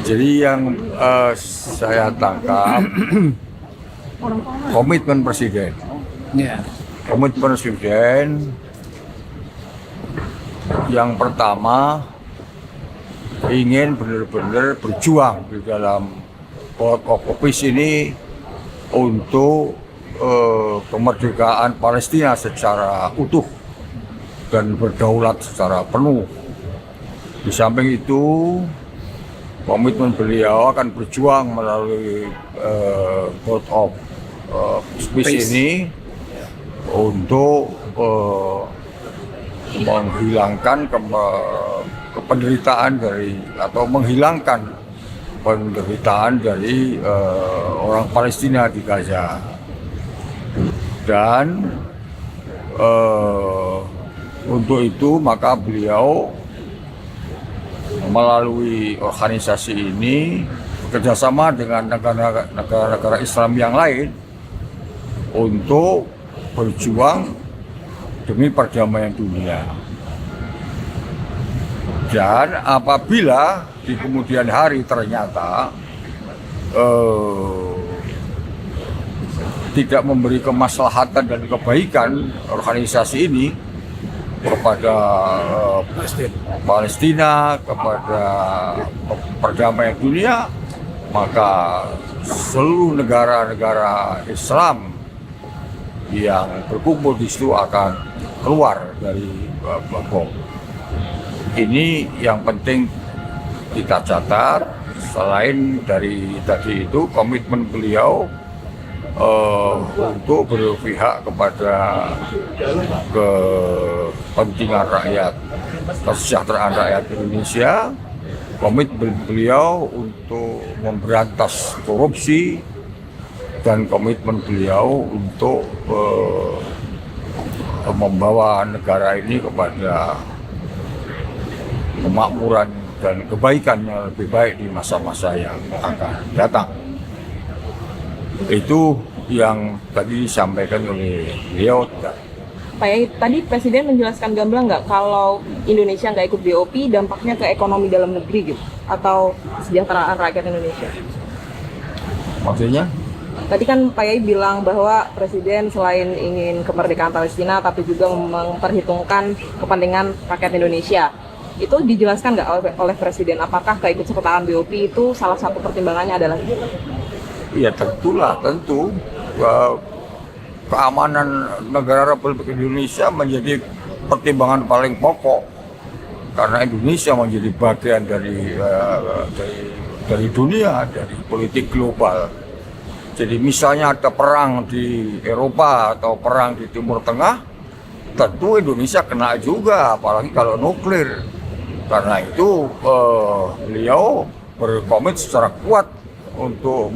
Jadi yang saya tangkap komitmen presiden. Komitmen presiden yang pertama ingin benar-benar berjuang di dalam Board of Peace ini untuk kemerdekaan Palestina secara utuh dan berdaulat secara penuh. Di samping itu, komitmen beliau akan berjuang melalui Board of Peace ini untuk menghilangkan penderitaan dari atau menghilangkan penderitaan dari orang Palestina di Gaza. Dan untuk itu maka beliau melalui organisasi ini bekerjasama dengan negara-negara Islam yang lain untuk berjuang demi perdamaian dunia. Dan apabila di kemudian hari ternyata tidak memberi kemaslahatan dan kebaikan organisasi ini kepada Palestina, kepada perdamaian dunia, maka seluruh negara-negara Islam yang berkumpul di situ akan keluar dari blok. Ini yang penting kita catat. Selain dari tadi itu komitmen beliau untuk berpihak kepada kepentingan rakyat, kesejahteraan rakyat Indonesia, komitmen beliau untuk memberantas korupsi, dan komitmen beliau untuk membawa negara ini kepada kemakmuran dan kebaikan yang lebih baik di masa-masa yang akan datang. Itu yang tadi disampaikan oleh beliau. Pak Yai, tadi Presiden menjelaskan gamblang nggak kalau Indonesia nggak ikut BOP dampaknya ke ekonomi dalam negeri gitu, atau kesejahteraan rakyat Indonesia? Maksudnya? Tadi kan Pak Yai bilang bahwa Presiden selain ingin kemerdekaan Palestina, tapi juga memperhitungkan kepentingan rakyat Indonesia. Itu dijelaskan nggak oleh Presiden? Apakah keikutsertaan BOP itu salah satu pertimbangannya adalah itu? Ya tentulah, tentu keamanan negara Republik Indonesia menjadi pertimbangan paling pokok karena Indonesia menjadi bagian dari dunia, dari politik global. Jadi misalnya ada perang di Eropa atau perang di Timur Tengah, tentu Indonesia kena juga, apalagi kalau nuklir. Karena itu beliau berkomit secara kuat untuk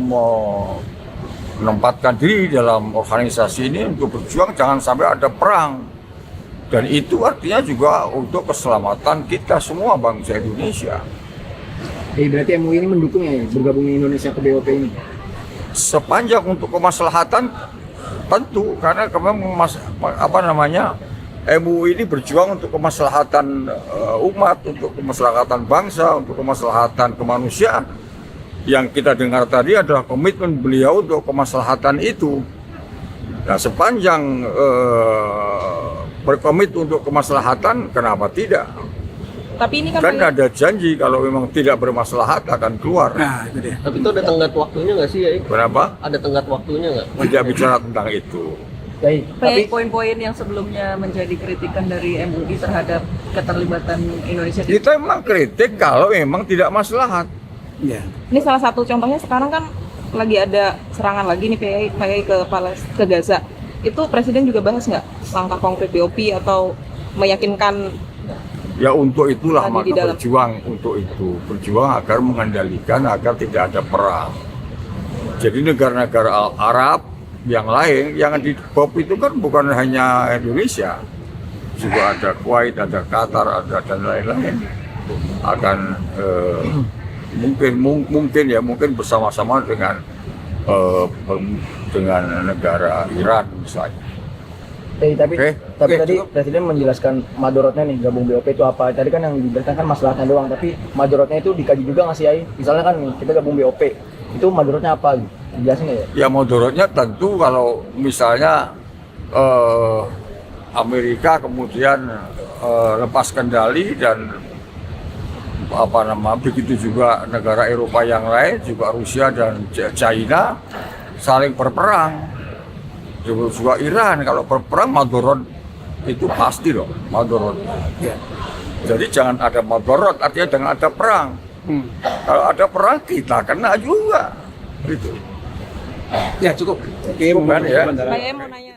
menempatkan diri dalam organisasi ini untuk berjuang jangan sampai ada perang. Dan itu artinya juga untuk keselamatan kita semua bangsa Indonesia. Berarti MUI ini mendukung ya bergabungnya Indonesia ke BOP ini? Sepanjang untuk kemaslahatan tentu, karena MUI ini berjuang untuk kemaslahatan umat, untuk kemaslahatan bangsa, untuk kemaslahatan kemanusiaan. Yang kita dengar tadi adalah komitmen beliau untuk kemaslahatan itu. Nah, sepanjang berkomit untuk kemaslahatan, kenapa tidak? Tapi ini kan ada janji kalau memang tidak bermaslahat akan keluar. Nah, itu dia. Tapi itu ada tenggat waktunya nggak sih ya? Berapa? Ada tenggat waktunya nggak? Tidak bicara tentang itu. Baik. Tapi poin-poin yang sebelumnya menjadi kritikan dari MUI terhadap keterlibatan Indonesia. Kita memang kritik kalau memang tidak maslahat. Ya. ini salah satu contohnya sekarang kan lagi ada serangan lagi nih Pak Yai ke Gaza. Itu Presiden juga bahas nggak langkah konkret BOP atau meyakinkan? Ya untuk itulah Tadi maka berjuang agar mengendalikan agar tidak ada perang. Jadi negara-negara Arab yang lain yang di BOP itu kan bukan hanya Indonesia, juga ada Kuwait, ada Qatar, ada dan lain-lain akan mungkin bersama-sama dengan negara Iran misalnya. Tapi Oke. tapi Oke, tadi cukup. Presiden menjelaskan madorotnya nih gabung BOP itu apa. Tadi kan yang dijelaskan kan masalahnya doang, tapi madorotnya itu dikaji juga nggak sih, Ai? Misalnya kan nih, kita gabung BOP, itu madorotnya apa gitu? Dijelasin nggak ya? Ya mudaratnya tentu kalau misalnya Amerika kemudian lepas kendali dan begitu juga negara Eropa yang lain, juga Rusia dan China saling berperang. Juga Iran kalau berperang madorot itu pasti loh madorot. Jadi jangan ada madorot, artinya jangan ada perang. Kalau ada perang kita kena juga. Gitu. Ya cukup. Oke, Cukup kan, ya? Pak Yai mau nanya